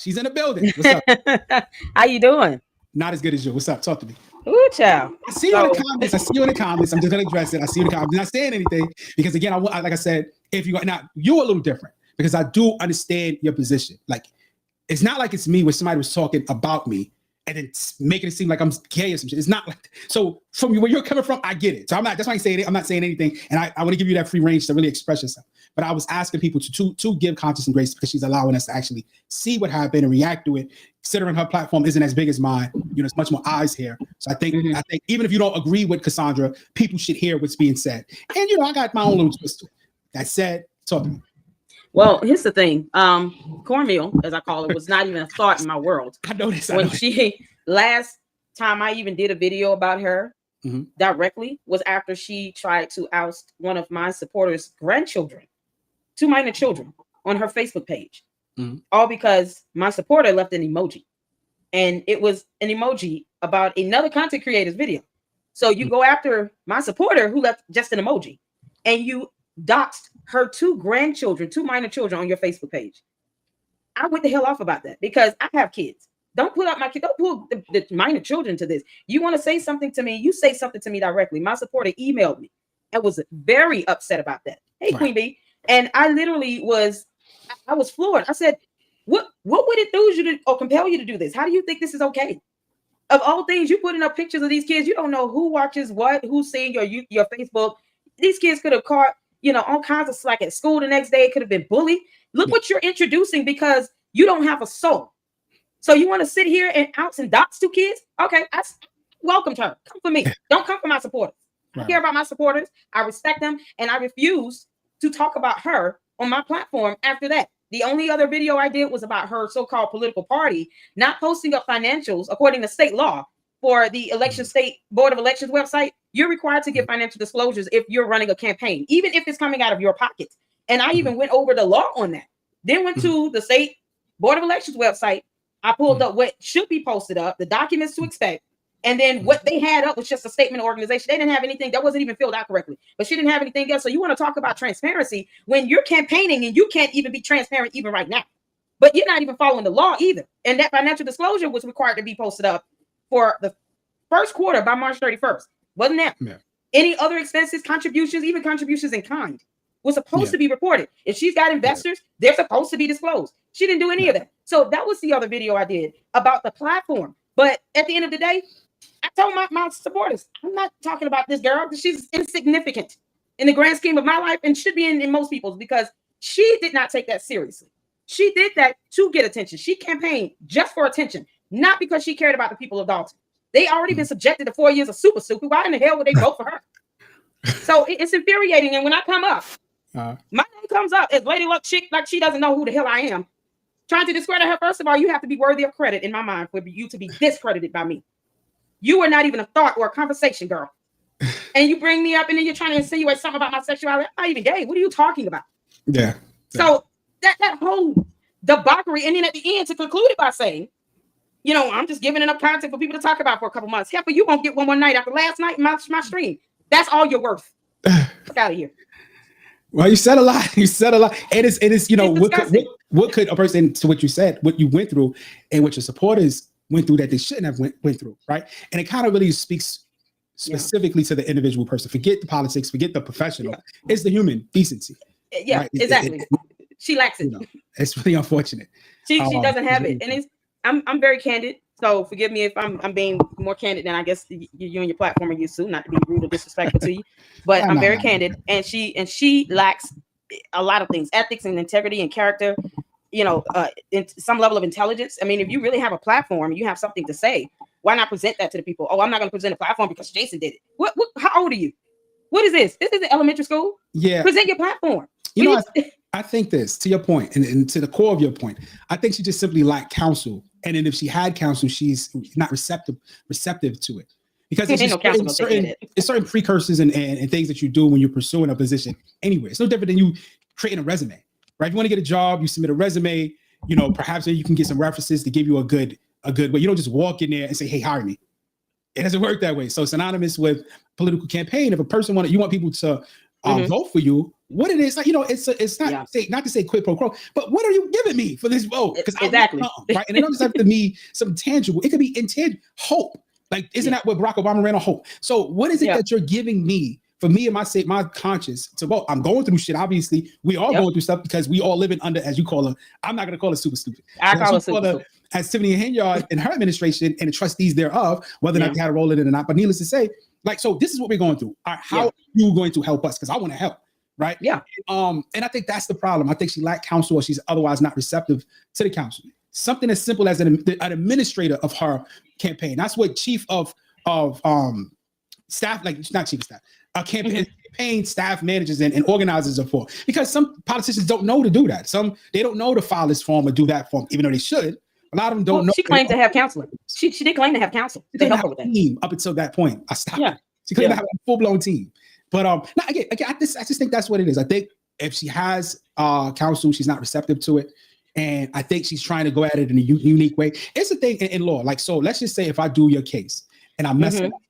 She's in the building. What's up? How you doing? Not as good as you. What's up? Talk to me. Ooh, child. I see you in the comments. I see you in the comments. I'm just gonna address it. I see you in the comments. I'm not saying anything because again, like I said, if you now you're a little different because I do understand your position. Like it's not like it's me where somebody was talking about me and then making it seem like I'm gay or some shit. It's not like so from where you're coming from. I get it. So I'm not. That's why I'm saying it. I'm not saying anything, and I want to give you that free range to really express yourself. But I was asking people to give conscience and grace because she's allowing us to actually see what happened and react to it. Considering her platform isn't as big as mine, it's much more eyes here. So I think even if you don't agree with Cassandra, people should hear what's being said. And I got my own little twist to it. That said, talk to me. Well, here's the thing. Cornmeal, as I call it, was not even a thought in my world. I know this. Last time I even did a video about her directly was after she tried to oust one of my supporters' grandchildren, 2 minor children, on her Facebook page. All because my supporter left an emoji, and it was an emoji about another content creator's video. So you go after my supporter who left just an emoji, and you doxed her 2 grandchildren, 2 minor children on your Facebook page. I went the hell off about that because I have kids. Don't put up my kid. Don't pull the minor children to this. You want to say something to me? You say something to me directly. My supporter emailed me and was very upset about that. Hey, Queen Bee, and I literally I was floored. I said, what would it do you to or compel you to do this? How do you think this is okay? Of all things, you putting up pictures of these kids. You don't know who watches what, who's seeing your Facebook. These kids could have caught, all kinds of slack at school the next day. Could have been bullied. Look what you're introducing because you don't have a soul. So you want to sit here and ounce and dox 2 kids? Okay, I welcomed her. Come for me. Don't come for my supporters. I care about my supporters. I respect them, and I refuse to talk about her on my platform after that. The only other video I did was about her so-called political party not posting up financials according to state law for the state board of elections website. You're required to give financial disclosures if you're running a campaign, even if it's coming out of your pocket. And I even went over the law on that. Then went to the state board of elections website. I pulled up what should be posted up, the documents to expect. And then what they had up was just a statement of organization. They didn't have anything that wasn't even filled out correctly, but she didn't have anything else. So you want to talk about transparency when you're campaigning and you can't even be transparent even right now, but you're not even following the law either. And that financial disclosure was required to be posted up for the first quarter by March 31st. Wasn't that? Yeah. Any other expenses, contributions, even contributions in kind was supposed to be reported. If she's got investors, they're supposed to be disclosed. She didn't do any of that. So that was the other video I did about the platform. But at the end of the day, I told my supporters, I'm not talking about this girl because she's insignificant in the grand scheme of my life and should be in most people's because she did not take that seriously. She did that to get attention. She campaigned just for attention, not because she cared about the people of Dalton. They already been subjected to 4 years of super. Why in the hell would they vote for her? So it's infuriating. And when I come up, my name comes up as Lady Luck chick, like she doesn't know who the hell I am. Trying to discredit her, first of all, you have to be worthy of credit in my mind for you to be discredited by me. You are not even a thought or a conversation, girl. And you bring me up and then you're trying to insinuate something about my sexuality. I'm not even gay. What are you talking about? Yeah. So that whole debauchery, and then at the end to conclude it by saying, I'm just giving enough content for people to talk about for a couple months. Heifer, you won't get one more night after last night my stream. That's all you're worth. Get out of here. Well, you said a lot. You said a lot. It is what could a person, to what you said, what you went through and what your supporters went through that they shouldn't have went through, right? And it kind of really speaks specifically to the individual person. Forget the politics, forget the professional. It's the human decency. Yeah, right? Exactly. She lacks it. It's really unfortunate. She doesn't have it. And I'm very candid. So forgive me if I'm being more candid than I guess you and your platform are used to, not to be rude or disrespectful to you, but I'm very candid. And she lacks a lot of things, ethics and integrity and character, in some level of intelligence. I mean, if you really have a platform, you have something to say, why not present that to the people? Oh, I'm not going to present a platform because Jason did it. What how old are you? What is this? This isn't elementary school. Yeah. Present your platform. I think this, to your point, and to the core of your point, I think she just simply lacked counsel. And then if she had counsel, she's not receptive to it. Because it's certain precursors and things that you do when you're pursuing a position anyway. It's no different than you creating a resume, right? If you want to get a job, you submit a resume, perhaps you can get some references to give you a good way. You don't just walk in there and say, hey, hire me. It doesn't work that way. So it's synonymous with political campaign. If a person you want people to vote for you, what it is. Like, it's not not to say quid pro quo, but what are you giving me for this vote? Because exactly, right? And it doesn't have to be some tangible. It could be intangible hope. Like, isn't that what Barack Obama ran on hope? So what is it that you're giving me for me and my conscience to vote? I'm going through shit. Obviously, we all going through stuff because we all living under, as you call her. I'm not going to call her super stupid. I call her super stupid. As Tiffany Henyard and her administration and the trustees thereof, whether or not they had a role in it or not. But needless to say, like, so this is what we're going through. How are you going to help us? Because I want to help. Right. Yeah. And I think that's the problem. I think she lacked counsel, or she's otherwise not receptive to the counsel. Something as simple as an administrator of her campaign. That's what chief of staff, like not chief of staff, campaign staff managers and organizers are for. Because some politicians don't know to do that. They don't know to file this form or do that form, even though they should. A lot of them don't know. She claimed to have counsel. She did claim to have counsel. They help her with that. Team up until that point. I stopped. Yeah. She couldn't have a full-blown team. But again, I just think that's what it is. I think if she has counsel, she's not receptive to it. And I think she's trying to go at it in a unique way. It's a thing in law. Like, so let's just say if I do your case and I mess it up,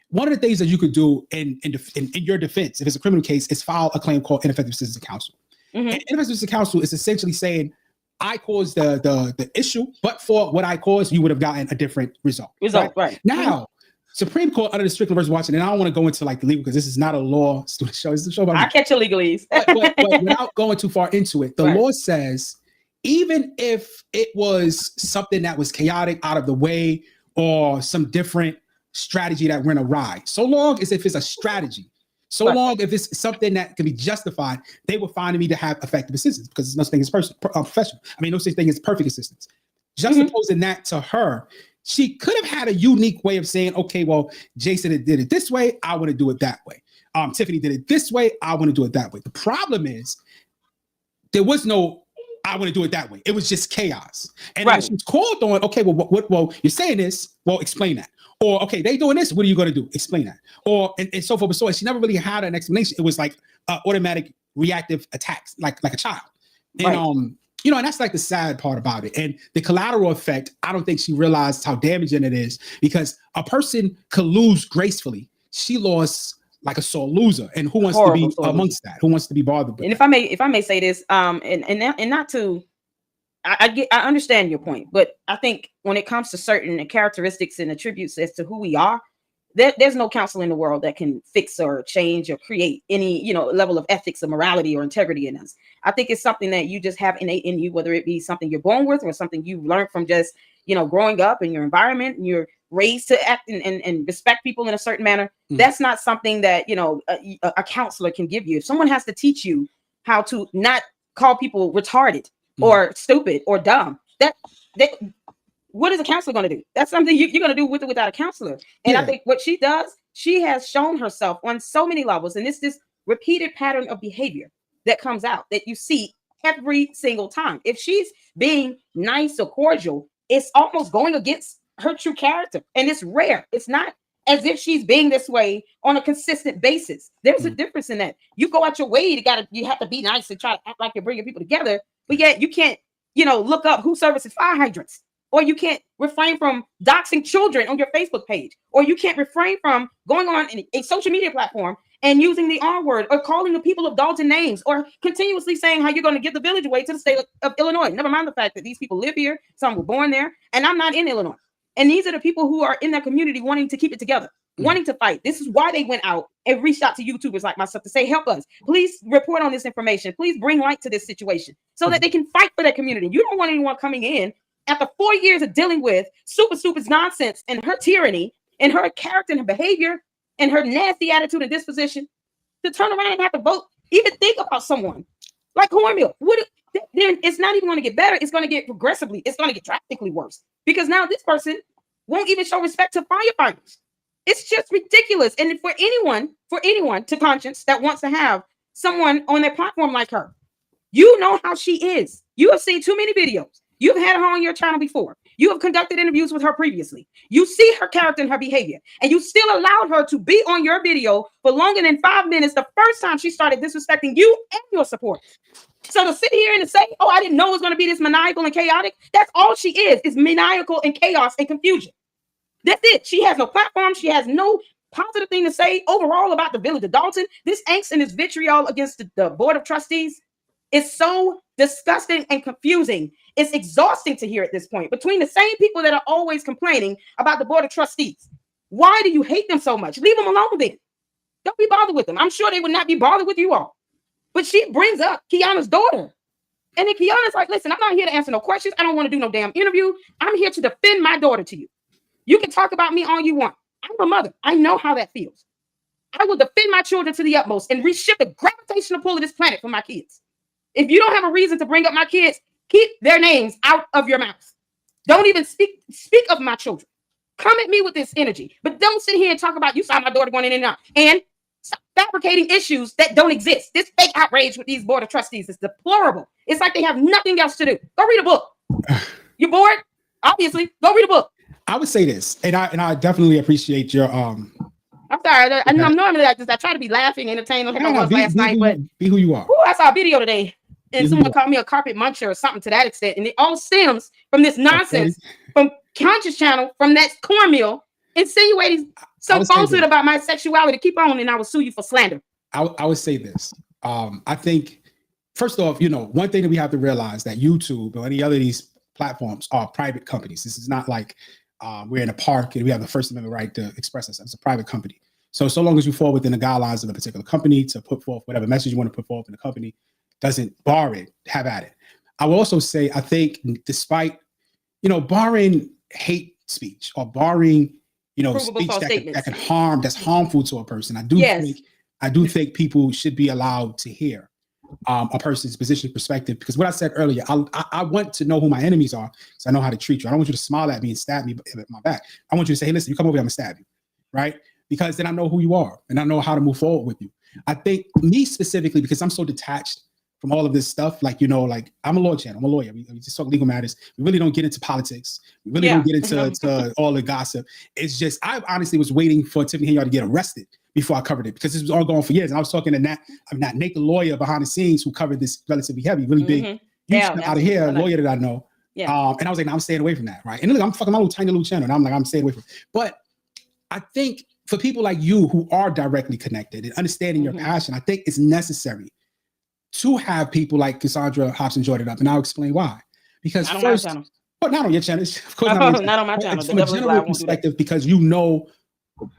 one of the things that you could do in your defense, if it's a criminal case, is file a claim called ineffective assistance of counsel. And ineffective assistance of counsel is essentially saying, I caused the issue, but for what I caused, you would have gotten a different result. Right? Now, Supreme Court under the Strickland versus Washington, and I don't want to go into like the legal because this is not a law student show. It's a show about I catch your legalese. but without going too far into it, the law says even if it was something that was chaotic, out of the way, or some different strategy that went awry, so long as if it's a strategy, so long if it's something that can be justified, they will find me to have effective assistance because there's no such thing as professional. I mean, no such thing as perfect assistance. Just opposing that to her, she could have had a unique way of saying, okay, well, Jason did it this way, I want to do it that way. Tiffany did it this way, I want to do it that way. The problem is there was no I want to do it that way. It was just chaos. And when she was called on, okay, well, you're saying this, well, explain that. Or, okay, they doing this, what are you going to do? Explain that. Or, and so forth and so on. She never really had an explanation. It was like automatic reactive attacks, like a child. And, and that's like the sad part about it. And the collateral effect, I don't think she realized how damaging it is because a person could lose gracefully. She lost like a sore loser. And who wants to be amongst that? Who wants to be bothered with and that? If I may say this, and not to, I understand your point, but I think when it comes to certain characteristics and attributes as to who we are, there's no counsel in the world that can fix or change or create any, level of ethics or morality or integrity in us. I think it's something that you just have innate in you, whether it be something you're born with or something you've learned from just, growing up in your environment and you're raised to act and respect people in a certain manner. That's not something that, a counselor can give you. If someone has to teach you how to not call people retarded or stupid or dumb, that what is a counselor going to do? That's something you're going to do with or without a counselor. And I think what she does, she has shown herself on so many levels. And it's this repeated pattern of behavior that comes out that you see every single time. If she's being nice or cordial, it's almost going against her true character. And it's rare. It's not as if she's being this way on a consistent basis. There's a difference in that. You go out your way you have to be nice and try to act like you're bringing people together, but yet you can't, look up who services fire hydrants. Or you can't refrain from doxing children on your Facebook page. Or you can't refrain from going on a social media platform and using the R word or calling the people of Dalton names or continuously saying how you're going to give the village away to the state of Illinois. Never mind the fact that these people live here. Some were born there. And I'm not in Illinois. And these are the people who are in that community wanting to keep it together, wanting to fight. This is why they went out and reached out to YouTubers like myself to say, help us. Please report on this information. Please bring light to this situation so that they can fight for that community. You don't want anyone coming in after 4 years of dealing with Super Stupid's nonsense and her tyranny and her character and her behavior and her nasty attitude and disposition to turn around and have to vote, even think about someone like Cornmeal. Then it's not even going to get better. It's going to get progressively. It's going to get drastically worse because now this person won't even show respect to firefighters. It's just ridiculous. And for anyone to conscience that wants to have someone on their platform like her, you know how she is. You have seen too many videos. You've had her on your channel before. You have conducted interviews with her previously. You see her character and her behavior, and you still allowed her to be on your video for longer than 5 minutes the first time she started disrespecting you and your supporters. So to sit here and to say, oh, I didn't know it was going to be this maniacal and chaotic, that's all she is maniacal and chaos and confusion. That's it. She has no platform. She has no positive thing to say overall about the village of Dalton. This angst and this vitriol against the board of trustees is so disgusting and confusing. It's exhausting to hear at this point. Between the same people that are always complaining about the board of trustees. Why do you hate them so much? Leave them alone then. Don't be bothered with them. I'm sure they would not be bothered with you all. But she brings up Kiana's daughter. And then Kiana's like, listen, I'm not here to answer no questions. I don't want to do no damn interview. I'm here to defend my daughter to you. You can talk about me all you want. I'm a mother. I know how that feels. I will defend my children to the utmost and reshift the gravitational pull of this planet for my kids. If you don't have a reason to bring up my kids, keep their names out of your mouth. Don't even speak of my children. Come at me with this energy, but don't sit here and talk about you saw my daughter going in and out and stop fabricating issues that don't exist. This fake outrage with these board of trustees is deplorable. It's like they have nothing else to do. Go read a book. You're bored? Obviously, go read a book. I would say this, and I definitely appreciate your I'm sorry. I'm normally I try to be laughing, entertaining like I was last night, but be who you are. I saw a video today, and someone called me a carpet muncher or something to that extent, and it all stems from this nonsense from Conscious Channel, from that Cornmeal, insinuating some falsehood about my sexuality. Keep on, and I will sue you for slander. I would say this. I think, first off, one thing that we have to realize that YouTube or any other of these platforms are private companies. This is not like we're in a park and we have the First Amendment right to express ourselves. It's a private company. So long as you fall within the guidelines of a particular company to put forth whatever message you want to put forth in the company, doesn't bar it, have at it. I will also say, I think despite, barring hate speech or barring, speech that can harm, that's harmful to a person. I do think people should be allowed to hear a person's position, perspective, because what I said earlier, I want to know who my enemies are, so I know how to treat you. I don't want you to smile at me and stab me at my back. I want you to say, hey, listen, you come over here, I'm gonna stab you, right? Because then I know who you are and I know how to move forward with you. I think me specifically, because I'm so detached from all of this stuff, like I'm a law channel, I'm a lawyer. We just talk legal matters. We really don't get into politics. We really don't get into all the gossip. It's just, I honestly was waiting for Tiffany Henyard to get arrested before I covered it, because this was all going for years. And I was talking to Nate, the lawyer behind the scenes who covered this relatively heavy, really big, out of here, lawyer that I know. Yeah. And I was like, no, I'm staying away from that, right? And look, I'm fucking my little tiny little channel, and I'm staying away from it. But I think for people like you who are directly connected and understanding your passion, I think it's necessary to have people like Cassandra Hobson join it up, and I'll explain why. Because first, not on your channel, of course, not on my channel. From a general perspective, because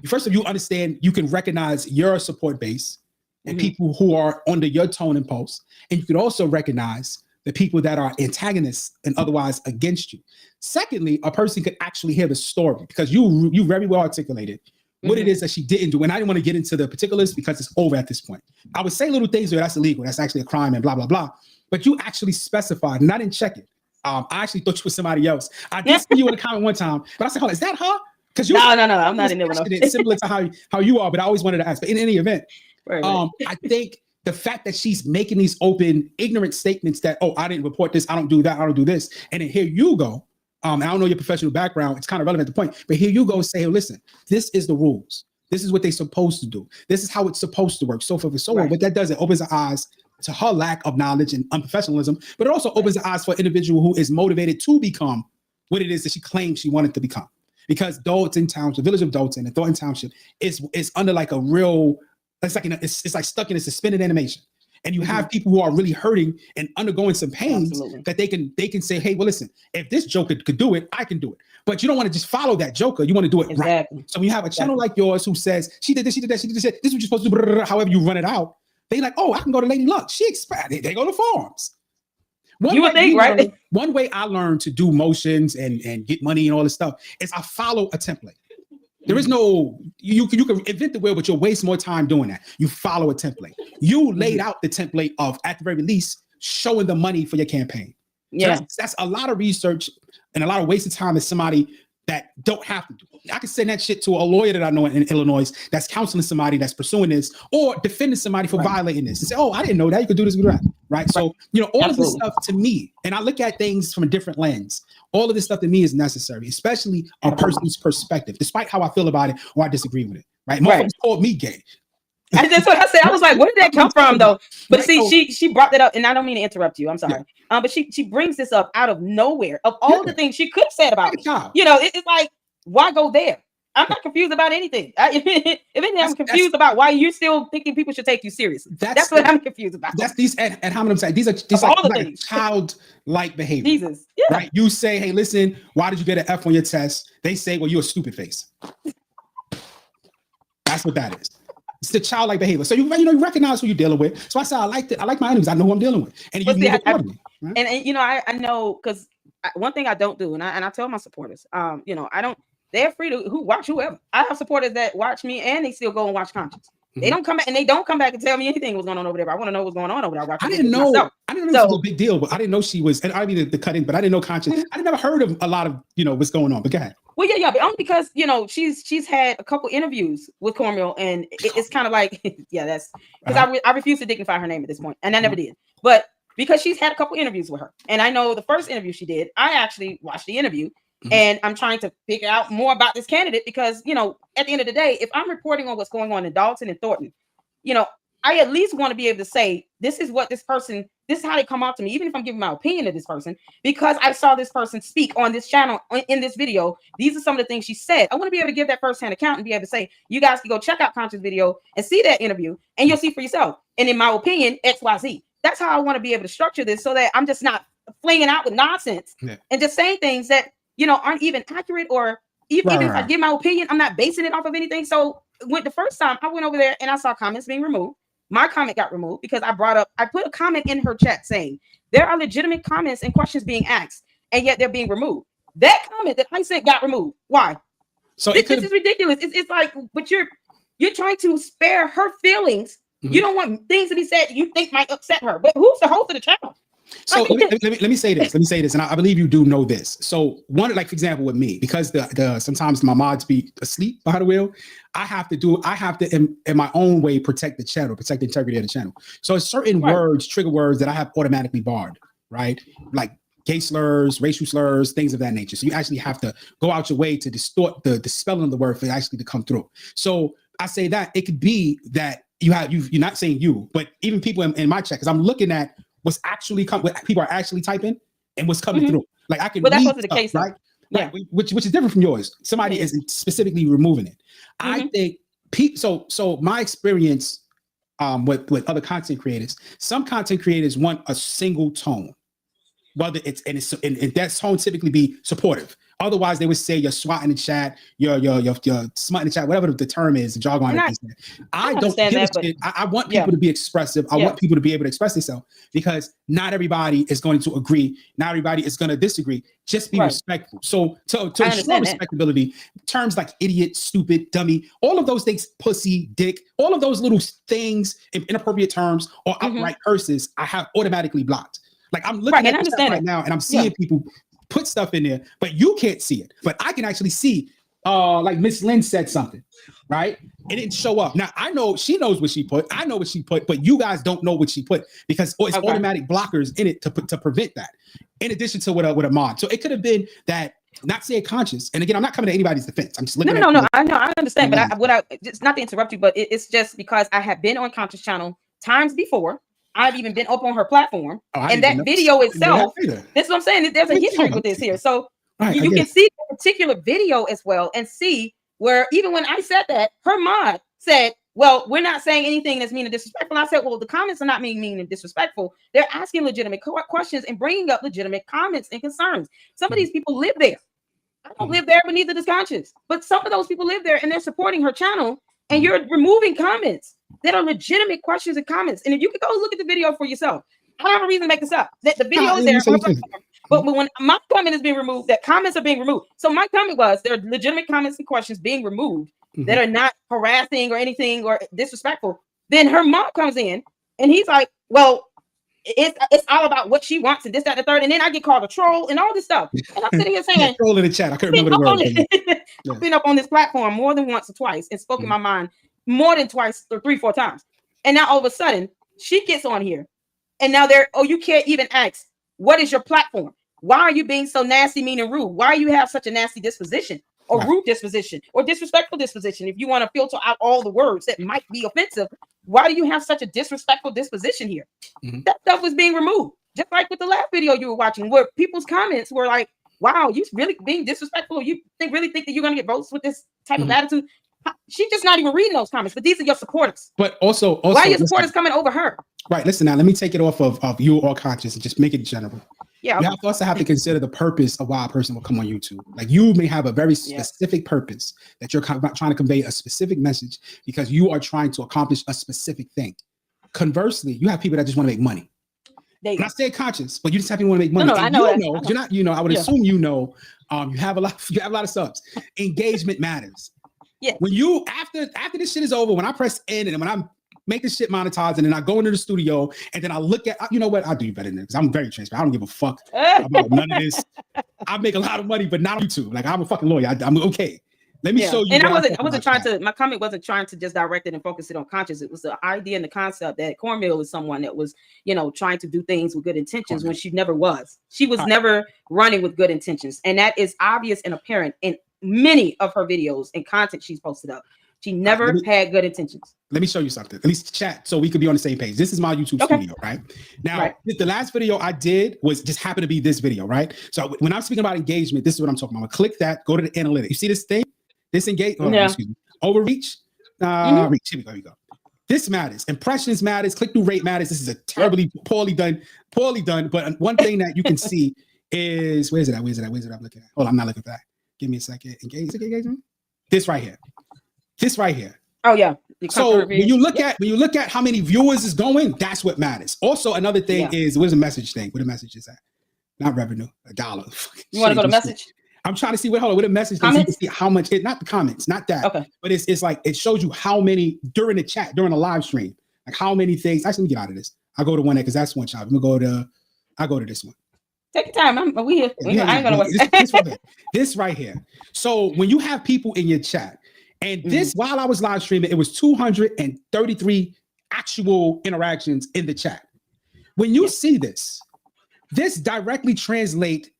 first of all, you understand, you can recognize your support base and people who are under your tone and pulse, and you can also recognize the people that are antagonists and otherwise against you. Secondly, a person could actually hear the story, because you very well articulated what it is that she didn't do. And I didn't want to get into the particulars because it's over at this point. I would say little things where that's illegal, that's actually a crime and blah, blah, blah. But you actually specified, and I didn't check it. I actually thought you were somebody else. I did see you in a comment one time, but I said, hold on, is that her? Because no, I'm not in there. Similar to how you are, but I always wanted to ask. But in any event, I think the fact that she's making these open, ignorant statements that, oh, I didn't report this, I don't do that, I don't do this. And then here you go. I don't know your professional background. It's kind of relevant to the point, but here you go say, hey, listen, this is the rules. This is what they're supposed to do. This is how it's supposed to work, so forth and so on. But that does, it opens the eyes to her lack of knowledge and unprofessionalism, but it also opens the eyes for an individual who is motivated to become what it is that she claims she wanted to become. Because Dalton Township, the village of Dalton and Thornton Township is under like a real, it's like stuck in a suspended animation. And you have people who are really hurting and undergoing some pain that they can say, hey, well, listen, if this joker could do it, I can do it. But you don't want to just follow that joker. You want to do it right. So when you have a channel like yours who says, she did this, she did that, she did this, this is what you're supposed to do, however you run it out, they like, oh, I can go to Lady Luck. She expanded. They go to forums. One way I learned to do motions and get money and all this stuff is I follow a template. There is no, you can invent the wheel, but you'll waste more time doing that. You follow a template. You laid out the template of, at the very least, showing the money for your campaign. Yeah. So that's a lot of research and a lot of wasted time as somebody that don't have to do it. I can send that shit to a lawyer that I know in Illinois that's counseling somebody that's pursuing this or defending somebody for violating this and say, oh, I didn't know that. You could do this with that. Right. So, all of this stuff to me, and I look at things from a different lens. All of this stuff to me is necessary, especially a person's perspective, despite how I feel about it or I disagree with it. Right. Most folks called me gay. And that's what I said. I was like, where did that come from, though? But see, she brought that up, and I don't mean to interrupt you. I'm sorry. But she brings this up out of nowhere. Of all the things she could have said about it, it's like, why go there? I'm not confused about anything. If anything, I'm confused about why you're still thinking people should take you seriously. That's what I'm confused about. That's these, and how many times these are just like childlike behavior. Jesus, yeah. Right? You say, hey, listen, why did you get an F on your test? They say, well, you're a stupid face. That's what that is. It's the childlike behavior. So you recognize who you're dealing with. So I said, I like my enemies. I know who I'm dealing with, and you move accordingly. Right? And you know, I know, because one thing I don't do, and I tell my supporters, you know, I don't. They're free to watch whoever. I have supporters that watch me and they still go and watch Conscious. They don't come back, and they don't come back and tell me anything was going on over there. But I want to know what's going on over there. I didn't know it was a big deal, but I didn't know she was. And I mean the cut in, but I didn't know Conscious. I never heard of a lot of what's going on. But go ahead. Well, yeah, but only because she's had a couple interviews with Cornmeal, and it's kind of like that's because I refuse to dignify her name at this point, and I never did. But because she's had a couple interviews with her, and I know the first interview she did, I actually watched the interview. And I'm trying to figure out more about this candidate because, at the end of the day, if I'm reporting on what's going on in Dalton and Thornton, I at least want to be able to say, this is what this is how they come out to me, even if I'm giving my opinion of this person, because I saw this person speak on this channel in this video. These are some of the things she said. I want to be able to give that firsthand account and be able to say, you guys can go check out Conscious video and see that interview, and you'll see for yourself. And in my opinion, XYZ. That's how I want to be able to structure this so that I'm just not flinging out with nonsense and just saying things that aren't even accurate, or even if I give my opinion, I'm not basing it off of anything. So the first time I went over there and I saw comments being removed, my comment got removed because I put a comment in her chat saying there are legitimate comments and questions being asked, and yet they're being removed. That comment that I sent got removed. Why? So this is ridiculous. It's like, but you're trying to spare her feelings. You don't want things to be said you think might upset her. But who's the host of the channel? So let me say this. And I believe you do know this. So one, like for example, with me, because the sometimes my mods be asleep behind the wheel, I have to in my own way protect the channel, protect the integrity of the channel. So certain words, trigger words that I have automatically barred, right? Like gay slurs, racial slurs, things of that nature. So you actually have to go out your way to distort the spelling of the word for it actually to come through. So I say that it could be that you're not saying you, but even people in my chat, because I'm looking at what's actually what people are actually typing and what's coming through. Like I can read the case, right? Yeah. Right. Which is different from yours. Somebody is specifically removing it. I think so my experience with other content creators, some content creators want a single tone. Whether and that tone typically be supportive. Otherwise, they would say you're swatting the chat, you're smutting the chat, whatever the term is, the jargon. I don't give a shit. I want people to be expressive. I want people to be able to express themselves, because not everybody is going to agree. Not everybody is going to disagree. Just be respectful. So to ensure respectability, terms like idiot, stupid, dummy, all of those things, pussy, dick, all of those little things, inappropriate terms or outright curses, I have automatically blocked. Like I'm looking at this right now, and I'm seeing people put stuff in there, but you can't see it. But I can actually see, like Miss Lynn said something, right? It didn't show up. Now I know she knows what she put. I know what she put, but you guys don't know what she put because it's automatic blockers in it to prevent that. In addition to what a mod, so it could have been that. Not saying conscious, and again, I'm not coming to anybody's defense. I'm just looking. No. I know, I understand, but I just not to interrupt you, but it's just because I have been on Conscious channel times before. I've even been up on her platform, and that video itself. That's what I'm saying. There's a history with this here, so you can see the particular video as well, and see where even when I said that, her mod said, "Well, we're not saying anything that's mean and disrespectful." I said, "Well, the comments are not mean and disrespectful. They're asking legitimate questions and bringing up legitimate comments and concerns. Some of these people live there. I don't live there, but neither does Conscious. But some of those people live there, and they're supporting her channel, and you're removing comments that are legitimate questions and comments. And if you could go look at the video for yourself, I don't have a reason to make this up. That the video is there, but when my comment is being removed, that comments are being removed. So my comment was there are legitimate comments and questions being removed that are not harassing or anything or disrespectful. Then her mom comes in, and he's like, "Well, it's all about what she wants and this, that, and the third." And then I get called a troll and all this stuff. And I'm sitting here saying, troll in the chat. I couldn't remember the word. I've been up on this platform more than once or twice and spoken my mind more than twice or 3-4 times. And now all of a sudden she gets on here, and now you can't even ask, what is your platform? Why are you being so nasty, mean, and rude? Why do you have such a nasty disposition or rude disposition or disrespectful disposition? If you want to filter out all the words that might be offensive, why do you have such a disrespectful disposition here? That stuff was being removed. Just like with the last video you were watching, where people's comments were like, wow, you really being disrespectful. You really think that you're going to get votes with this type of attitude? She's just not even reading those comments, but these are your supporters. But also why are your supporters coming over her? Right. Listen, now let me take it off of you or conscious and just make it general. Yeah. You also have to consider the purpose of why a person will come on YouTube. Like you may have a very specific purpose that you're trying to convey a specific message because you are trying to accomplish a specific thing. Conversely, you have people that just want to make money. And I say conscious, but you just have to want to make money. No, I know. You're not. I would assume you have a lot. You have a lot of subs. Engagement matters. Yeah. When you after this shit is over, when I press end and when I'm make this shit monetized and then I go into the studio and then I look at, you know what, I'll do you better than this because I'm very transparent. I don't give a fuck about none of this. I make a lot of money, but not on YouTube. Like I'm a fucking lawyer. I'm okay. Let me show you. And I wasn't trying to, my comment wasn't trying to just direct it and focus it on conscious. It was the idea and the concept that Cornmeal is someone that was, trying to do things with good intentions when she never was. She was never running with good intentions. And that is obvious and apparent in many of her videos and content she's posted up. She never had good intentions. Let me show you something, at least chat, so we could be on the same page. This is my YouTube studio, right? Now, the last video I did was just happened to be this video, right? So when I'm speaking about engagement, this is what I'm talking about. I'm gonna click that, go to the analytics. You see this thing? This engage, excuse me, overreach, reach. Here we go. This matters. Impressions matters. Click-through rate matters. This is a terribly poorly done. But one thing that you can see is where's it at? I'm looking at. Oh, I'm not looking for that. Give me a second. Engagement. This right here. Oh yeah. So when you look at how many viewers is going, that's what matters. Also, another thing is where's the message thing? Where the message is at? Not revenue, $1. You want to go to message? I'm trying to see what a message is. You can see how much not the comments, not that. Okay. But it's like it shows you how many during the chat, during the live stream, like how many things. Actually, let me get out of this. I'll go to one because that's one shop. I'll go to this one. Take your time. I ain't gonna wait. This right here. So when you have people in your chat, and this while I was live streaming, it was 233 actual interactions in the chat. When you see this directly translate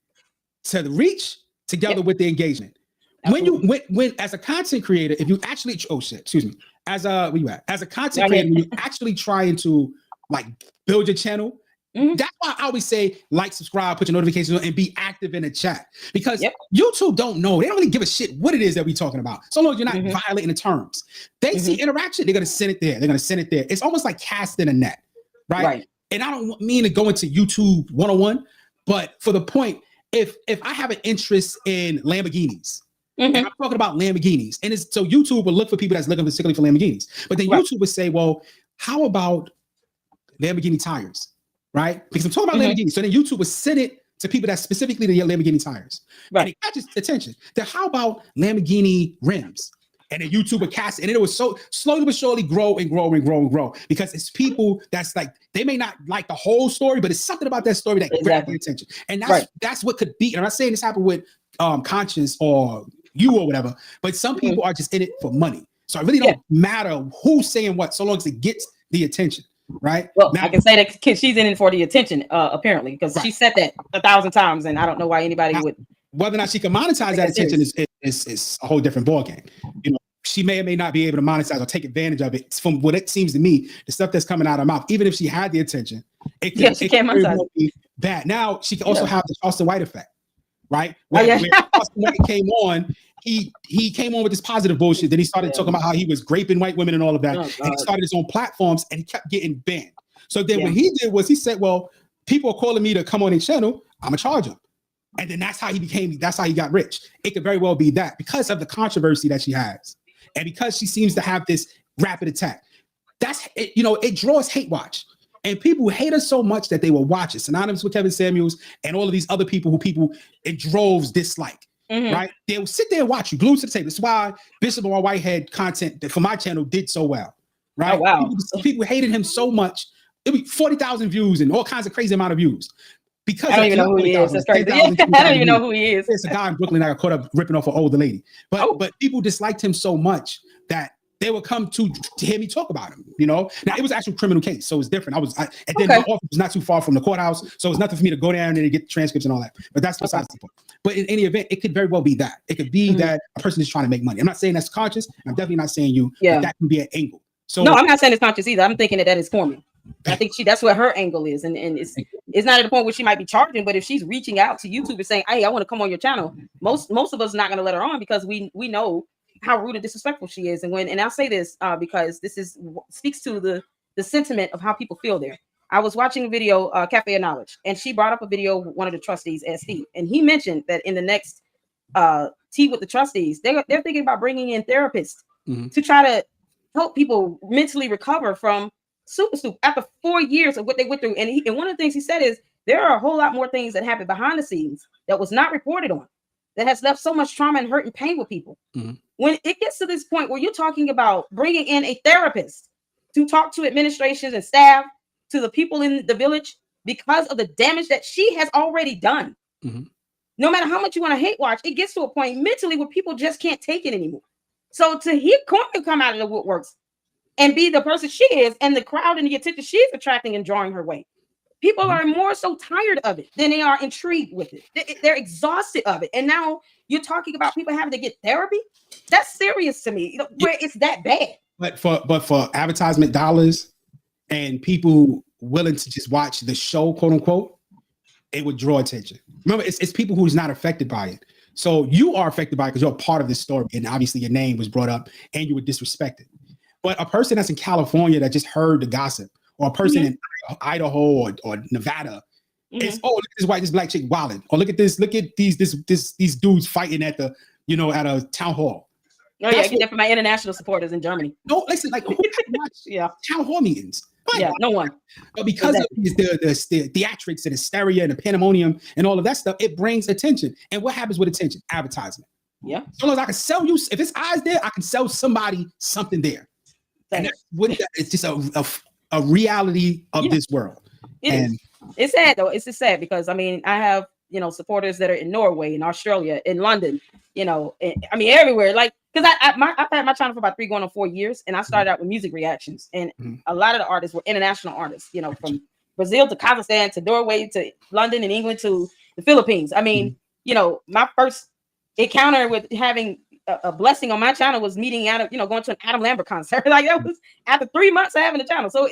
to the reach together with the engagement. Absolutely. When as a content creator, if you actually as a content creator, when you're actually trying to like build your channel. That's why I always say like, subscribe, put your notifications on, and be active in the chat because YouTube don't know. They don't really give a shit what it is that we're talking about. So long as you're not violating the terms. They see interaction, they're gonna send it there. It's almost like casting a net, right? And I don't mean to go into YouTube 101, but for the point, if I have an interest in Lamborghinis, and I'm talking about Lamborghinis, and so YouTube will look for people that's looking specifically for Lamborghinis, but then YouTube would say, well, how about Lamborghini tires? Right? Because I'm talking about Lamborghini. So then YouTube would send it to people that specifically to get Lamborghini tires. Right. And it catches attention. Then how about Lamborghini rims? And then YouTube would cast it. And it was so slowly but surely grow because it's people that's like, they may not like the whole story, but it's something about that story that grabs their attention. And that's what could be. And I'm not saying this happened with Conscious or you or whatever, but some people are just in it for money. So it really don't matter who's saying what, so long as it gets the attention. Right. Well, now, I can say that she's in it for the attention, apparently, because she said that 1,000 times, and I don't know why anybody would. Whether or not she can monetize that attention is a whole different ballgame. She may or may not be able to monetize or take advantage of it. From what it seems to me, the stuff that's coming out of her mouth, even if she had the attention, she can't monetize that. Now she can also have the Austin White effect, right? When Austin White came on. He came on with this positive bullshit. Then he started talking about how he was raping white women and all of that. And he started his own platforms and he kept getting banned. So then what he did was he said, well, people are calling me to come on their channel. I'm gonna charge them. And then that's how he got rich. It could very well be that because of the controversy that she has. And because she seems to have this rapid attack. That's it, it draws hate watch. And people hate us so much that they will watch it. Synonymous with Kevin Samuels and all of these other people who it droves dislike. Right? They will sit there and watch you glued to the table. That's why Bishop and Whitehead content for my channel did so well. Right? Oh, wow. People hated him so much. It'd be 40,000 views and all kinds of crazy amount of views. Because I don't even know who he is. That's crazy. I don't even know who he is. It's a guy in Brooklyn that got caught up ripping off an older lady. But people disliked him so much that they would come to hear me talk about him, Now it was an actual criminal case, so it's different. And then my office was not too far from the courthouse, so it was nothing for me to go down there and get the transcripts and all that. But that's besides the point. But in any event, it could very well be that. It could be that a person is trying to make money. I'm not saying that's conscious. I'm definitely not saying that can be an angle. So no, I'm not saying it's conscious either. I'm thinking that is Cornmeal. I think that's what her angle is, and it's It's not at the point where she might be charging, but if she's reaching out to YouTube and saying, "Hey, I want to come on your channel," most of us are not going to let her on because we know how rude and disrespectful she is. And I'll say this because this speaks to the sentiment of how people feel there. I was watching a video, Cafe of Knowledge, and she brought up a video of one of the trustees, SD, and he mentioned that in the next tea with the trustees, they're thinking about bringing in therapists to try to help people mentally recover from Super Stoop after 4 years of what they went through. And one of the things he said is there are a whole lot more things that happened behind the scenes that was not reported on, that has left so much trauma and hurt and pain with people. When it gets to this point where you're talking about bringing in a therapist to talk to administrations and staff, to the people in the village, because of the damage that she has already done. No matter how much you want to hate watch, it gets to a point mentally where people just can't take it anymore. So to hear Cornmeal come out of the woodworks and be the person she is, and the crowd and the attention she's attracting and drawing her way, people are more so tired of it than they are intrigued with it. They're exhausted of it. And now you're talking about people having to get therapy. That's serious to me, where it's that bad. But for advertisement dollars and people willing to just watch the show, quote unquote, it would draw attention. Remember, it's people who's not affected by it. So you are affected by it because you're a part of this story, and obviously your name was brought up and you were disrespected. But a person that's in California that just heard the gossip, or a person in Idaho or Nevada, is, oh, look at this black chick wilding, or look at these dudes fighting at the at a town hall. Oh yeah, I get that from my international supporters in Germany. No, listen, like who watch town hall meetings? No one. But because of the theatrics and hysteria and the pandemonium and all of that stuff, it brings attention. And what happens with attention? Advertisement. Yeah. So long as I can sell you, if it's eyes there, I can sell somebody something there. And it's just a reality of this world. It's sad though. It's just sad because I mean, I have supporters that are in Norway, in Australia, in London, I mean everywhere. Like, because I've had my channel for about 3 going on 4 years, and I started out with music reactions, and a lot of the artists were international artists, from Brazil to Kazakhstan to Norway to London and England to the Philippines. I mean, my first encounter with having a blessing on my channel was meeting going to an Adam Lambert concert. Like that was after 3 months of having a channel. So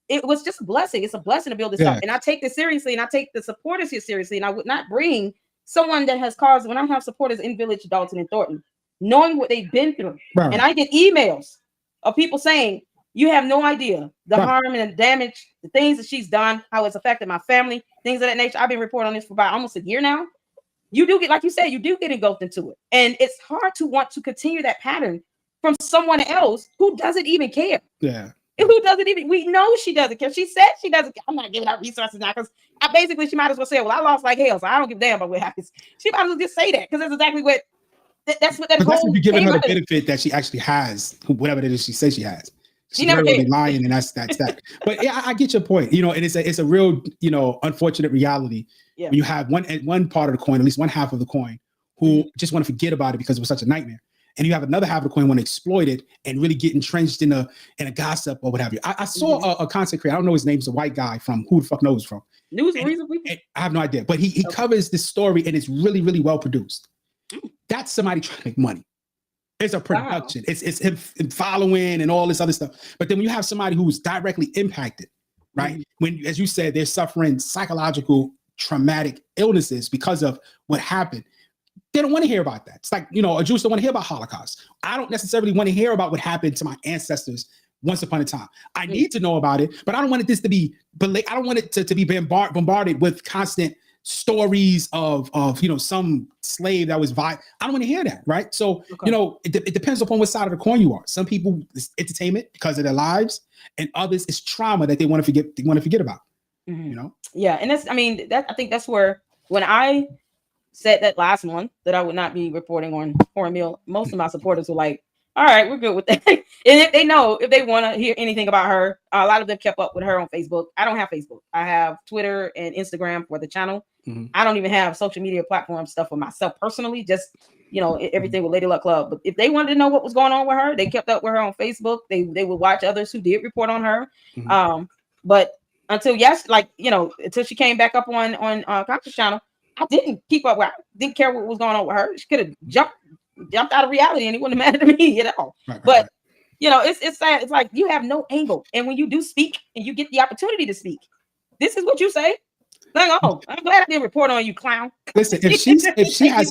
it was just a blessing. It's a blessing to build this up, and I take this seriously, and I take the supporters here seriously, and I would not bring someone that has caused, when I have supporters in Village, Dalton, and Thornton, knowing what they've been through. Right. And I get emails of people saying, you have no idea the harm and the damage, the things that she's done, how it's affected my family, things of that nature. I've been reporting on this for about almost a year now. You do get, like you said, you do get engulfed into it. And it's hard to want to continue that pattern from someone else who doesn't even care. Yeah. Who doesn't even, we know she doesn't care. She said she doesn't care. I'm not giving out resources now because basically she might as well say, well, I lost like hell, so I don't give a damn about what happens. She might as well just say that because that's exactly what, that's what that whole. That's giving her the benefit that she actually has, whatever it is she says she has. She's never really lying, and that's that. But yeah, I get your point. And it's a real, unfortunate reality. Yeah. When you have one part of the coin, at least one half of the coin, who just want to forget about it because it was such a nightmare. And you have another half of the coin want to exploit it and really get entrenched in a gossip or what have you. I saw a content creator. I don't know his name. It's a white guy from who the fuck knows from. News and Reason People? I have no idea. But he covers this story and it's really, really well produced. That's somebody trying to make money. It's a production. Wow. It's him following and all this other stuff. But then when you have somebody who's directly impacted, right? When, as you said, they're suffering psychological traumatic illnesses because of what happened. They don't want to hear about that. It's like, a Jew don't want to hear about Holocaust. I don't necessarily want to hear about what happened to my ancestors once upon a time. I need to know about it, but I don't want this to be, I don't want it to be bombarded with constant stories of some slave that was violent. I don't want to hear that, right? So, it depends upon what side of the coin you are. Some people, it's entertainment because of their lives, and others, it's trauma that they want to forget about, Yeah, and I think that's where, when I said that last month that I would not be reporting on Cornmeal, most of my supporters were like, all right, we're good with that. And if they want to hear anything about her, a lot of them kept up with her on Facebook. I don't have Facebook. I have Twitter and Instagram for the channel. I don't even have social media platform stuff for myself personally, just, everything with Lady Luck Club. But if they wanted to know what was going on with her, they kept up with her on Facebook. They would watch others who did report on her. But until until she came back up on Counsel's channel, I didn't keep up with her. Didn't care what was going on with her. She could have jumped out of reality and it wouldn't have mattered to me at all. But it's sad. It's like you have no angle. And when you do speak and you get the opportunity to speak, this is what you say. Like, oh, I'm glad I didn't report on you, clown. Listen, if she has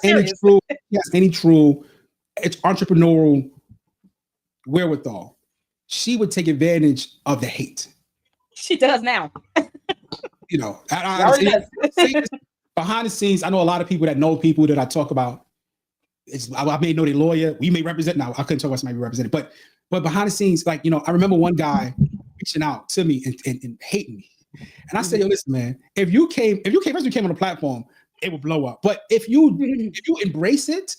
any true entrepreneurial wherewithal, she would take advantage of the hate. She does now. You know, behind the scenes, I know a lot of people that know people that I talk about. I may know their lawyer. We may represent. Now, I couldn't talk about somebody we represented, but behind the scenes, like, you know, I remember one guy reaching out to me and hating me. And I said, yo, listen, man, if you came on the platform, it would blow up. But if you embrace it,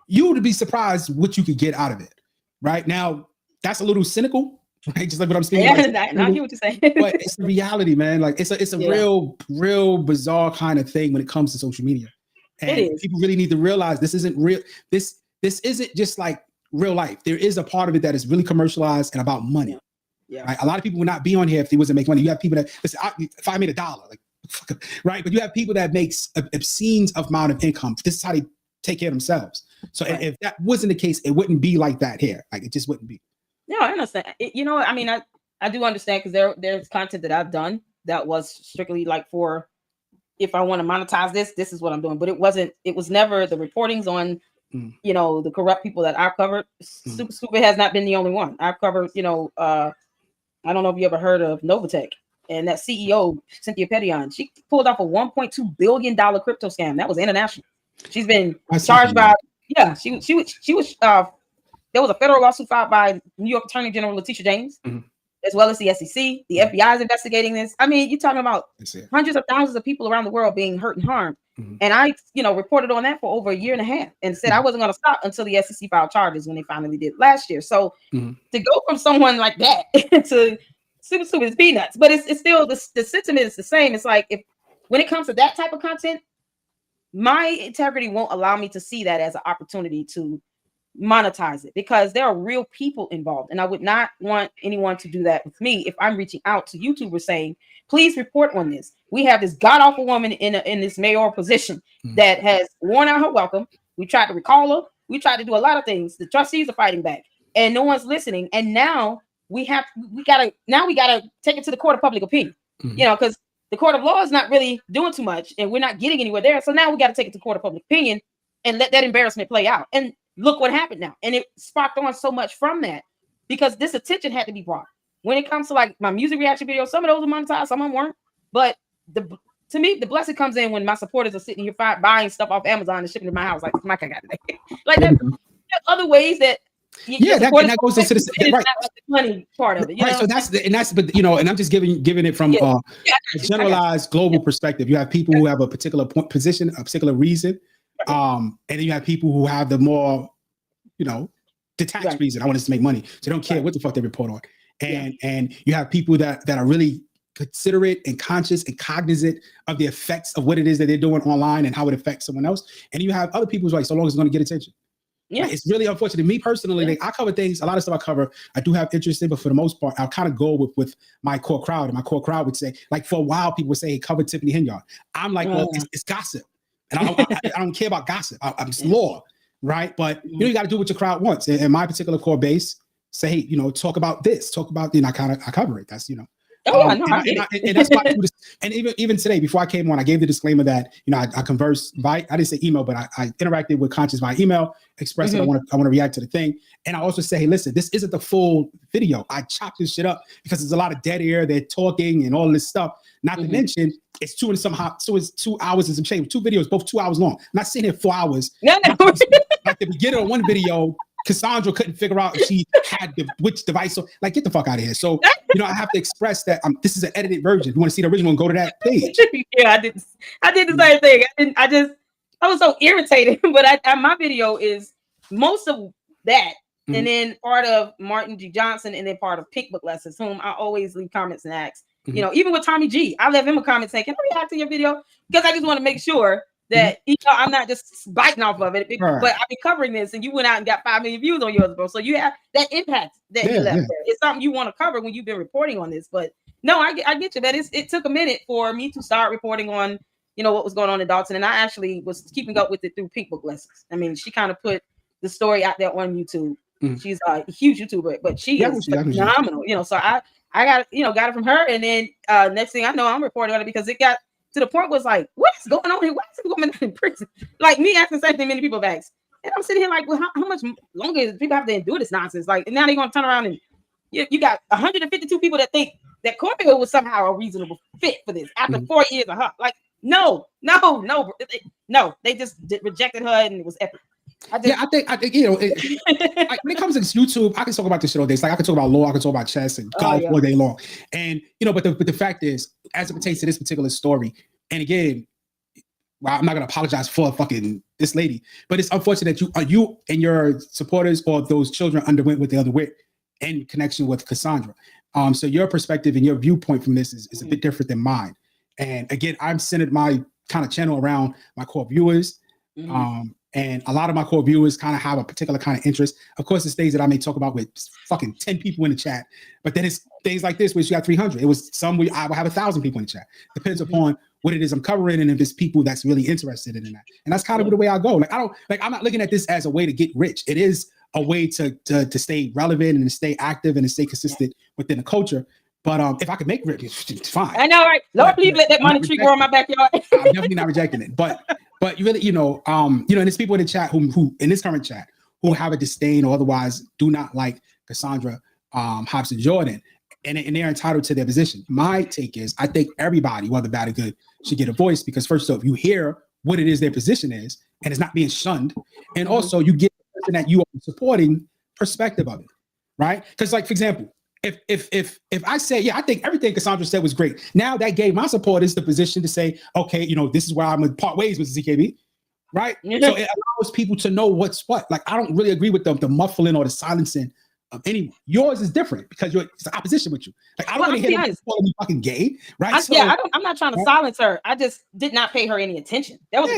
you would be surprised what you could get out of it. Right now, that's a little cynical, right? Just like what I'm saying. Yeah, I hear what you're saying. But it's the reality, man. Like it's a real bizarre kind of thing when it comes to social media. And people really need to realize this isn't real. This isn't just like real life. There is a part of it that is really commercialized and about money. Yeah. Right? A lot of people would not be on here if they wasn't making money. You have people that listen, if I made $1, like, right? But you have people that makes obscene amount of income. This is how they take care of themselves. So if that wasn't the case, it wouldn't be like that here. Like it just wouldn't be. No, I understand. You know, I mean, I do understand because there's content that I've done that was strictly like for if I want to monetize this is what I'm doing. But it was never the reportings on, you know, the corrupt people that I've covered. Super has not been the only one. I've covered, you know, I don't know if you ever heard of Novatech and that CEO, Cynthia Petion. She pulled off a $1.2 billion crypto scam. That was international. She's been charged by, she was, there was a federal lawsuit filed by New York Attorney General Letitia James, as well as the SEC. The FBI is investigating this. I mean, you're talking about hundreds of thousands of people around the world being hurt and harmed. And I, you know, reported on that for over a year and a half and said I wasn't going to stop until the SEC filed charges when they finally did last year. So to go from someone like that to super is peanuts, but it's still the sentiment is the same. It's like when it comes to that type of content, my integrity won't allow me to see that as an opportunity to monetize it because there are real people involved. And I would not want anyone to do that with me if I'm reaching out to YouTubers saying, please report on this. We have this god-awful woman in this mayoral position that has worn out her welcome. We tried to recall her. We tried to do a lot of things. The trustees are fighting back and no one's listening. And now we gotta take it to the court of public opinion, you know, because the court of law is not really doing too much and we're not getting anywhere there. So now we got to take it to court of public opinion and let that embarrassment play out. And look what happened now. And it sparked on so much from that because this attention had to be brought. When it comes to like my music reaction videos, some of those are monetized, some of them weren't. But to me, the blessing comes in when my supporters are sitting here buying stuff off Amazon and shipping to my house. Like Mike, I got today. Like that. Other ways that that goes into the right. Like the money part of it. You know? So but you know, and I'm just giving it from a generalized global perspective. You have people who have a particular position, a particular reason, and then you have people who have the more, you know, detached reason. I want us to make money, so they don't care what the fuck they report on. And you have people that are really considerate and conscious and cognizant of the effects of what it is that they're doing online and how it affects someone else. And you have other people who's like, so long as it's going to get attention. Yeah, it's really unfortunate. Me personally, like, I cover things, a lot of stuff I cover, I do have interest in, but for the most part, I'll kind of go with my core crowd. And my core crowd would say, like, for a while, people would say, hey, cover Tiffany Henyard. I'm like, well, it's gossip. And I don't care about gossip. I'm law, right? But you know, you got to do what your crowd wants. And my particular core base, say, hey, you know, talk about this, talk about, you know, I cover it. That's, you know. And that's why and even today, before I came on, I gave the disclaimer that, you know, I converse by, I didn't say email, but I interacted with Conscious via email, expressed that I want to react to the thing. And I also say, hey, listen, this isn't the full video. I chopped this shit up because there's a lot of dead air. They're talking and all this stuff. Not to mention, it's 2 hours and some change. 2 videos, both 2 hours long. I'm not sitting here 4 hours. No. Like the beginning of one video, Cassandra couldn't figure out if she had which device. So, like, get the fuck out of here. So, you know, I have to express that this is an edited version. If you want to see the original, go to that page. Yeah, I did the same thing. I was so irritated. But my video is most of that, and then part of Martin G. Johnson, and then part of Pink Book Lessons, whom I always leave comments and ask. You know, even with Tommy G, I left him a comment saying, "Can I react to your video?" Because I just want to make sure that you know, I'm not just biting off of it, but I've been covering this, and you went out and got 5 million views on yours, bro. So you have that impact that you left there. It's something you want to cover when you've been reporting on this. But no, I get you. That it took a minute for me to start reporting on, you know, what was going on in Dalton, and I actually was keeping up with it through Pink Book Lessons. I mean, she kind of put the story out there on YouTube. She's a huge YouTuber, but she is phenomenal. You know, so I got it from her, and then next thing I know, I'm reporting on it because it got to the point was like, what is going on here? Why is this woman in prison? Like me asking the same thing many people have asked. And I'm sitting here like, well, how much longer is people have to endure this nonsense? Like, and now they're going to turn around and you got 152 people that think that Cornmeal was somehow a reasonable fit for this after 4 years of her. Like, no, they just rejected her and it was epic. I think you know, like, when it comes to YouTube, I can talk about this shit all day. It's like I can talk about law, I can talk about chess and golf all day long. And you know, but the fact is, as it pertains to this particular story, and again, well, I'm not gonna apologize for fucking this lady, but it's unfortunate that you and your supporters or those children underwent what they underwent in connection with Cassandra. So your perspective and your viewpoint from this is a bit different than mine. And again, I'm centered my kind of channel around my core viewers. And a lot of my core viewers kind of have a particular kind of interest. Of course, it's things that I may talk about with fucking 10 people in the chat, but then it's things like this, which you got 300. It was some where I will have 1,000 people in the chat. Depends upon what it is I'm covering and if it's people that's really interested in that. And that's kind of the way I go. I'm not looking at this as a way to get rich. It is a way to stay relevant and to stay active and to stay consistent within the culture. But if I could make rich, it's fine. I know, right? Lord, please let that money tree grow in my backyard. I'm definitely not rejecting it. But you really, and there's people in the chat who in this current chat who have a disdain or otherwise do not like Cassandra Hobson Jordan, and they're entitled to their position. My take is, I think everybody, whether bad or good, should get a voice, because first off, you hear what it is their position is, and it's not being shunned, and also you get the person that you are supporting perspective of it, right? Because, like, for example, if I say, yeah, I think everything Cassandra said was great, now that gave my supporters the position to say, okay, this is where I'm going to part ways with CKB, right? So it allows people to know what's what. Like, I don't really agree with the muffling or the silencing of anyone. Yours is different because it's the opposition with you. Like, I don't want to hear them calling me fucking gay, right? I'm not trying to silence her. I just did not pay her any attention. That was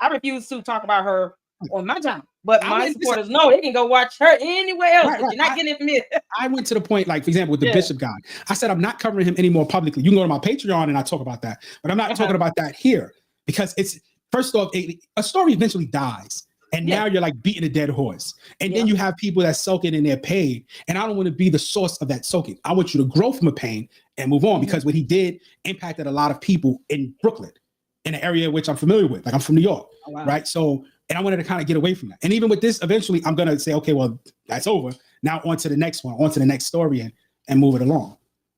I refuse to talk about her on my channel. But my supporters know they can go watch her anywhere else. Right. You're not getting it from me. I went to the point, like, for example, with the Bishop guy. I said, I'm not covering him anymore publicly. You can go to my Patreon and I talk about that. But I'm not talking about that here because it's, first off, a story eventually dies. And now you're like beating a dead horse. And then you have people that soak it in their pain. And I don't want to be the source of that soaking. I want you to grow from a pain and move on, because what he did impacted a lot of people in Brooklyn, in an area which I'm familiar with. Like, I'm from New York, right? So, and I wanted to kind of get away from that. And even with this, eventually I'm going to say, okay, well, that's over. Now on to the next one, on to the next story and move it along.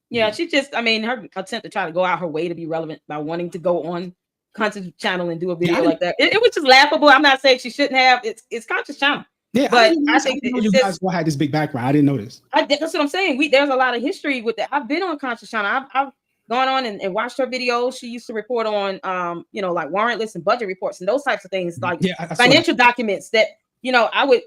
Yeah, she just, her attempt to try to go out her way to be relevant by wanting to go on Conscious channel and do a video like that. It was just laughable. I'm not saying she shouldn't have. It's Conscious channel. Yeah, but I think you guys had this big background. I didn't know this. That's what I'm saying. There's a lot of history with that. I've been on Conscious channel. I've gone on and watched her videos. She used to report on, like warrantless and budget reports and those types of things, like financial documents that,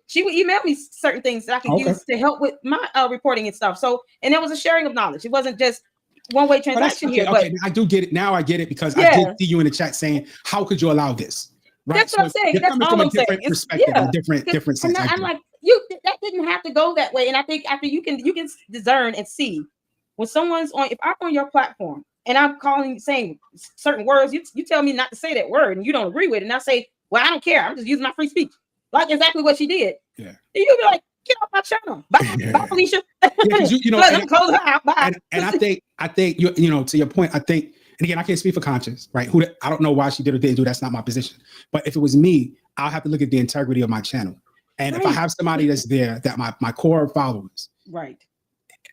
she would email me certain things that I could use to help with my reporting and stuff. So, and there was a sharing of knowledge. It wasn't just one-way transaction here. Okay, I do get it. Now I get it, because I did see you in the chat saying, how could you allow this? Right? That's what I'm saying. That's all I'm saying. Perspective, different sense. I'm like, that didn't have to go that way. And I think after you can discern and see when someone's on, if I'm on your platform and I'm saying certain words, you tell me not to say that word and you don't agree with it. And I say, well, I don't care. I'm just using my free speech. Like exactly what she did. Yeah. And you'll be like, get off my channel. Bye, Felicia. Close her out. Bye. And I think to your point, I think, and again, I can't speak for Conscious, right? I don't know why she did or didn't do. That's not my position. But if it was me, I'll have to look at the integrity of my channel. And if I have somebody that's there, that my core followers, right,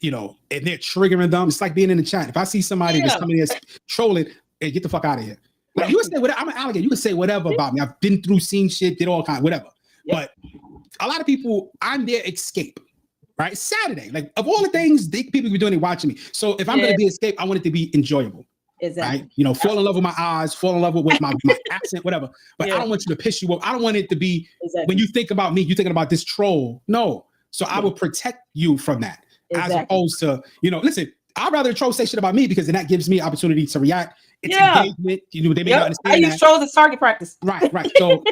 and they're triggering them, it's like being in the chat. If I see somebody that's coming that's trolling, hey, get the fuck out of here. Like, you can say whatever. I'm an alligator. You can say whatever about me. I've been through, seen shit, did all kinds, whatever. But a lot of people, I'm their escape, right? Saturday, like, of all the things people can be doing, they're watching me. So if I'm going to be escape, I want it to be enjoyable. Exactly. Right? Fall in love with my eyes, fall in love with my accent, whatever. But I don't want you to piss you off. I don't want it to be, when you think about me, you're thinking about this troll. No. So I will protect you from that. As opposed to, listen, I'd rather a troll say shit about me, because then that gives me opportunity to react. It's engagement. They may not understand. I use trolls as target practice. Right. So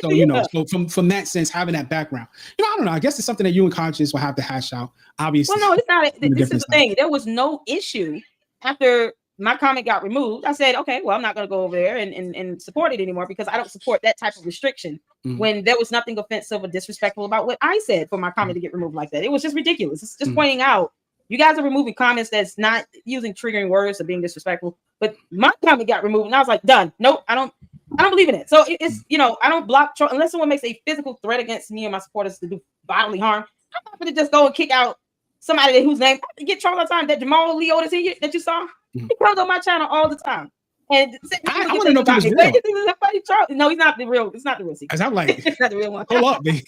so from that sense, having that background, I don't know. I guess it's something that you and Conscious will have to hash out. Obviously. Well, no, it's not. This is the thing. There was no issue after my comment got removed. I said, okay, well, I'm not going to go over there and support it anymore, because I don't support that type of restriction when there was nothing offensive or disrespectful about what I said for my comment to get removed like that. It was just ridiculous. It's just pointing out You guys are removing comments that's not using triggering words or being disrespectful. But my comment got removed, and I was like, done. Nope, I don't believe in it. So it's I don't block unless someone makes a physical threat against me and my supporters to do bodily harm. I'm not going to just go and kick out somebody whose name I get trolled all the time. That Jamal Leo that you saw, he comes on my channel all the time. And I want to know if he's real. No, he's not the real. It's not the real secret. I'm like, it's not the real one. Hold up, baby.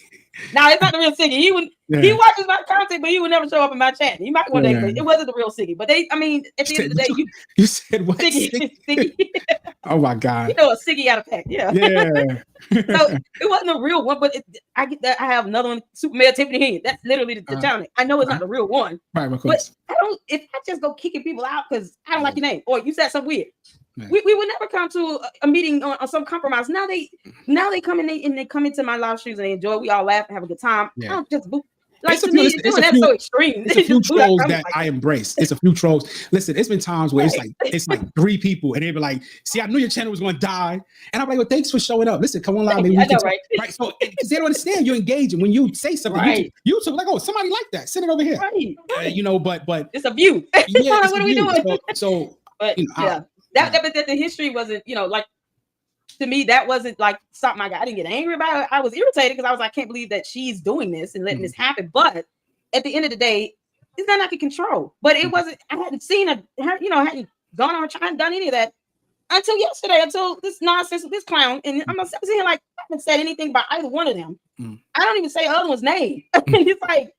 No, it's not the real Siggy. He watches my content, but he would never show up in my chat. He might one day, but it wasn't the real Siggy. But at the end of the day, you said what? Siggy. Oh my God. A Siggy out of pack. Yeah. So it wasn't a real one, but I get that. I have another one, Superman Tiffany Henry. That's literally the channel. I know it's not the real one. Right, of course. But I don't. If I just go kicking people out because I don't like your name or you said something weird. We would never come to a meeting on some compromise. Now they come in and they come into my live streams and they enjoy. We all laugh and have a good time. I don't just boot. Like to me, that's so extreme. It's a few trolls that I embrace. It's a few trolls. Listen, it's been times where it's like 3 people and they be like, "See, I knew your channel was going to die," and I'm like, "Well, thanks for showing up. Listen, come on live, maybe we can right?" So because they don't understand you're engaging when you say something. YouTube like, "Oh, somebody like that. Send it over here." But it's a view. Yeah, what are we doing? But that the history wasn't, like to me, that wasn't like something I didn't get angry about it. I was irritated because I was like, I can't believe that she's doing this and letting this happen. But at the end of the day, it's not I can control. But it wasn't, I hadn't seen her, hadn't gone on trying done any of that until yesterday, until this nonsense with this clown. And I'm sitting here like, I haven't said anything about either one of them. I don't even say the other one's name. And it's like,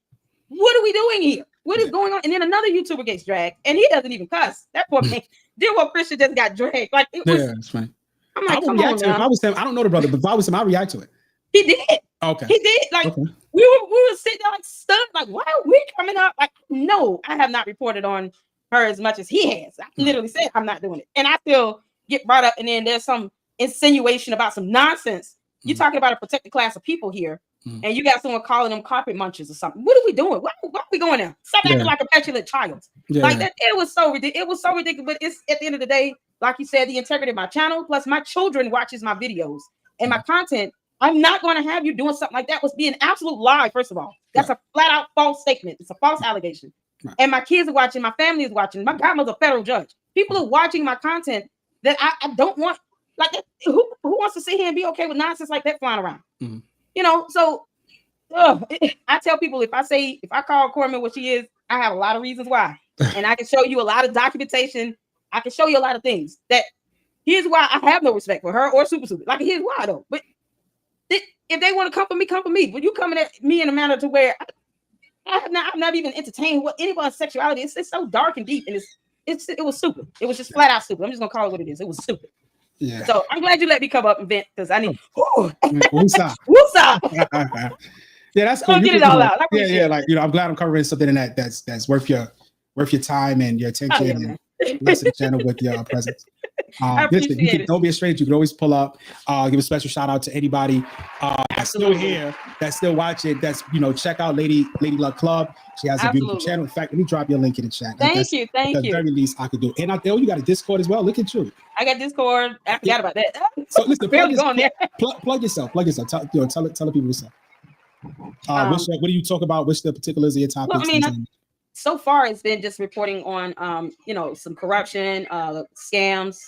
what are we doing here? What is going on? And then another YouTuber gets dragged and he doesn't even cuss. That poor man. Dear old Christian just got dragged. Like it was, that's fine. I'm like, I would react to it. If I was him, I don't know the brother, but if I was him, I'd react to it. He did. Okay. He did. Like we were sitting there like stunned. Like, why are we coming up? Like, no, I have not reported on her as much as he has. I literally said I'm not doing it. And I still get brought up, and then there's some insinuation about some nonsense. You're talking about a protected class of people here. And you got someone calling them carpet munchers or something. What are we doing? Why are we going there? Stop acting like a petulant child. Like that. It was so ridiculous. It was so ridiculous. But it's at the end of the day, like you said, the integrity of my channel, plus my children watches my videos and my content. I'm not going to have you doing something like that. Was be an absolute lie. First of all, that's a flat out false statement. It's a false allegation. And my kids are watching. My family is watching. My godmother's a federal judge. People are watching my content that I don't want. Like, who wants to sit here and be okay with nonsense like that flying around? So I tell people if I call Cornmeal what she is, I have a lot of reasons why. And I can show you a lot of documentation. I can show you a lot of things that here's why I have no respect for her or Super. Like, here's why though. But if they want to come for me. But you coming at me in a manner to where I'm not even entertaining what anyone's sexuality. It's so dark and deep, and it was stupid. It was just flat out stupid. I'm just gonna call it what it is. It was stupid. Yeah. So I'm glad you let me come up and vent because I need. Woosah. Yeah, that's cool. Get it all out. Yeah. Like I'm glad I'm covering something that's worth your time and your attention and bless the channel with your presence. Listen, don't be a stranger. You can always pull up. Give a special shout out to anybody that's still here, that's still watching. That's check out Lady Luck Club. She has a beautiful channel. In fact, let me drop your link in the chat. Thank you. At the very least I could do. And out there, you got a Discord as well. Look at you. I got Discord. I forgot about that. So listen, plug yourself. Tell the people yourself. What do you talk about? What's the particulars of your topics? Well, so far it's been just reporting on some corruption, scams,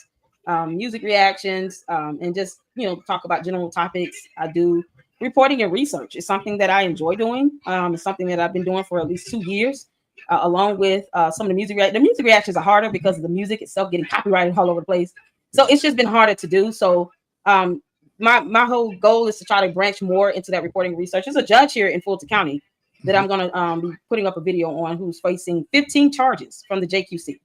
music reactions, and just talk about general topics. I do reporting and research. It's something that I enjoy doing. It's something that I've been doing for at least 2 years, along with some of the music the music reactions are harder because of the music itself getting copyrighted all over the place. So it's just been harder to do. So my whole goal is to try to branch more into that reporting and research. There's a judge here in Fulton County that I'm going to be putting up a video on who's facing 15 charges from the JQC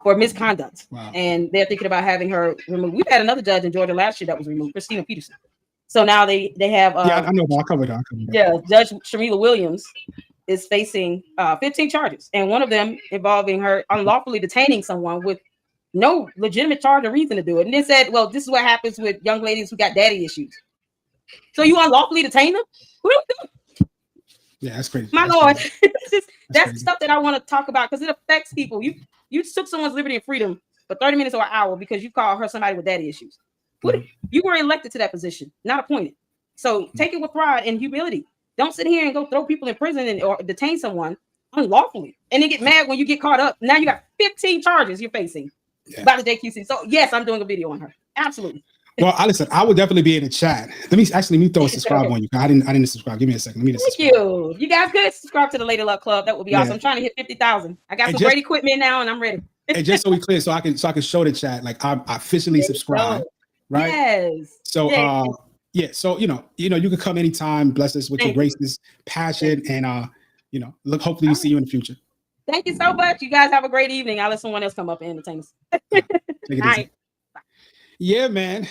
for misconduct. Wow. And they're thinking about having her removed. We've had another judge in Georgia last year that was removed, Christina Peterson. So now they have I know, I'll cover that. Yeah, Judge Shamila Williams is facing 15 charges, and one of them involving her unlawfully detaining someone with no legitimate charge or reason to do it. And they said, well, this is what happens with young ladies who got daddy issues. So you unlawfully detain them? What are we doing? Yeah, that's crazy. My Lord, that's stuff that I want to talk about because it affects people. You took someone's liberty and freedom for 30 minutes or an hour because you called her somebody with daddy issues. You were elected to that position, not appointed. So take it with pride and humility. Don't sit here and go throw people in prison or detain someone unlawfully, and then get mad when you get caught up. Now you got 15 charges you're facing by the JQC. So yes, I'm doing a video on her. Absolutely. Well, listen, I would definitely be in the chat. Let me throw a subscribe on you. I didn't subscribe. Give me a second. Let me just Thank you. You guys could subscribe to the Lady Luck Club. That would be awesome. I'm trying to hit 50,000. I got some great equipment now, and I'm ready. And just so we clear, so I can show the chat, like I officially subscribed, right? Yes. So yeah, so you can come anytime, bless us with your graces, passion, and look, hopefully we see you in the future. Thank you so much. You guys have a great evening. I'll let someone else come up and entertain us. Take it easy. Yeah, man.